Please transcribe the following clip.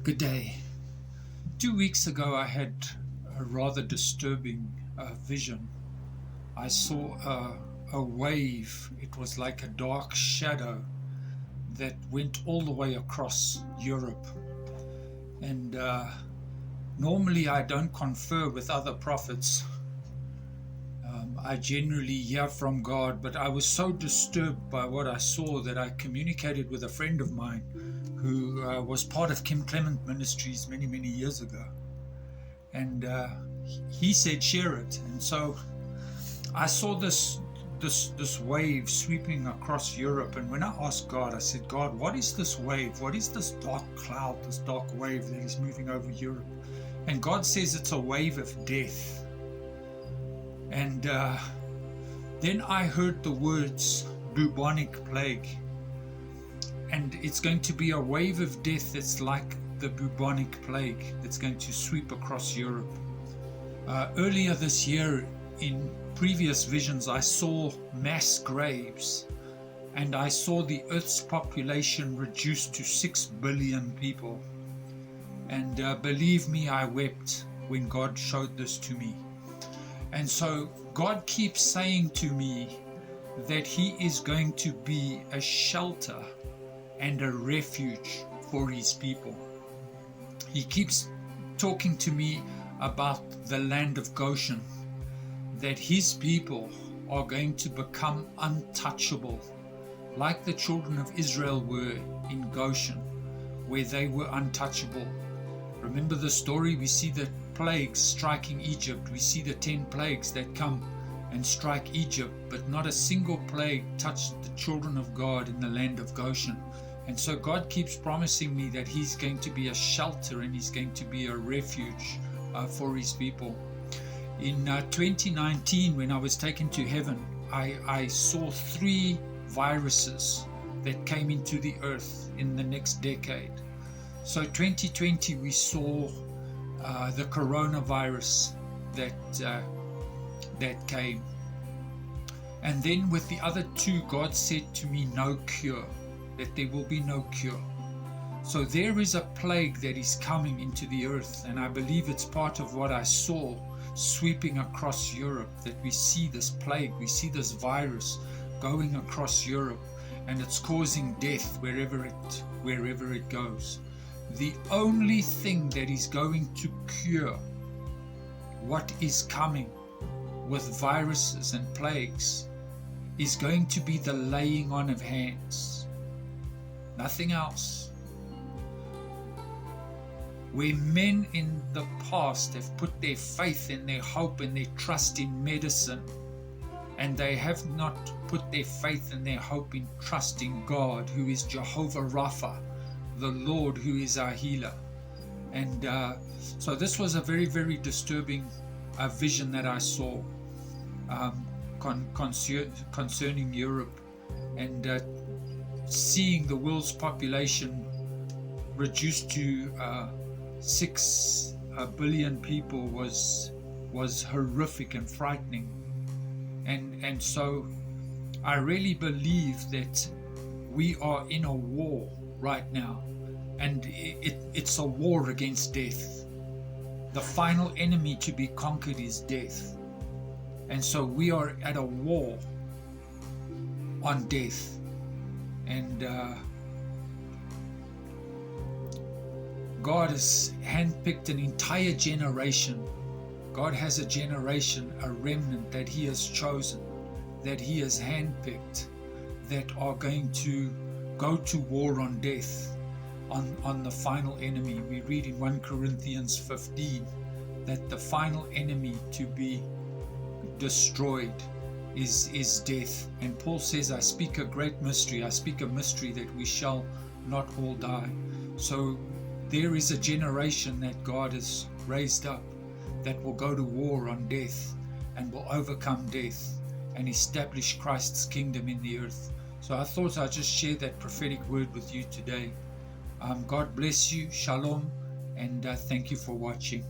Good day. 2 weeks ago, I had a rather disturbing vision. I saw a wave. It was like a dark shadow that went all the way across Europe. And normally I don't confer with other prophets. I generally hear from God, but I was so disturbed by what I saw that I communicated with a friend of mine who was part of Kim Clement Ministries many, many years ago. And he said, share it. And so I saw this wave sweeping across Europe. And when I asked God, I said, God, what is this wave? What is this dark cloud, this dark wave that is moving over Europe? And God says it's a wave of death. And then I heard the words bubonic plague. And it's going to be a wave of death that's like the bubonic plague that's going to sweep across Europe. Earlier this year, in previous visions, I saw mass graves, and I saw the Earth's population reduced to 6 billion people. And believe me, I wept when God showed this to me. And so God keeps saying to me that He is going to be a shelter and a refuge for His people. He keeps talking to me about the land of Goshen, that His people are going to become untouchable, like the children of Israel were in Goshen, where they were untouchable. Remember the story? We see the plagues striking Egypt. We see the 10 plagues that come and strike Egypt, but not a single plague touched the children of God in the land of Goshen. And so God keeps promising me that He's going to be a shelter and He's going to be a refuge for His people. In 2019, when I was taken to heaven, I saw 3 viruses that came into the earth in the next decade. So 2020, we saw the coronavirus that came. And then with the other 2, God said to me, no cure, that there will be no cure. So there is a plague that is coming into the earth, and I believe it's part of what I saw sweeping across Europe, that we see this plague, we see this virus going across Europe, and it's causing death wherever it goes. The only thing that is going to cure what is coming with viruses and plagues is going to be the laying on of hands. Nothing else. Where men in the past have put their faith and their hope and their trust in medicine, and they have not put their faith and their hope in trust in God, who is Jehovah Rapha, the Lord who is our healer. And so this was a very, very disturbing vision that I saw concerning Europe, and seeing the world's population reduced to 6 billion people was horrific and frightening. And so I really believe that we are in a war right now, and it's a war against death. The final enemy to be conquered is death. And so we are at a war on death. And God has handpicked an entire generation. God has a generation, a remnant that He has chosen, that He has handpicked, that are going to go to war on death, on the final enemy. We read in 1 Corinthians 15 that the final enemy to be destroyed is death. And Paul says, I speak a great mystery. I speak a mystery that we shall not all die. So there is a generation that God has raised up that will go to war on death and will overcome death and establish Christ's kingdom in the earth. So I thought I'd just share that prophetic word with you today. God bless you. Shalom. And thank you for watching.